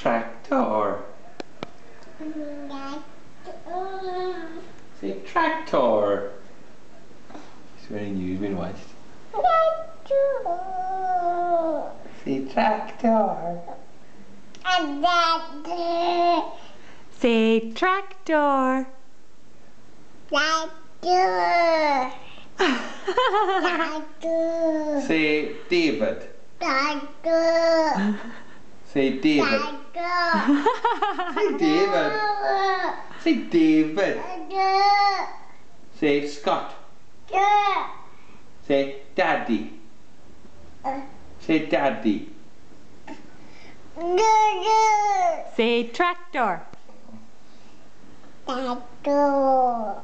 Tractor. Say tractor. It's very new, you've been watched. Say tractor. Say tractor. Say David. Say David. Say David. Say David. Say Scott. Say Daddy. Say Daddy. Say tractor. Tractor.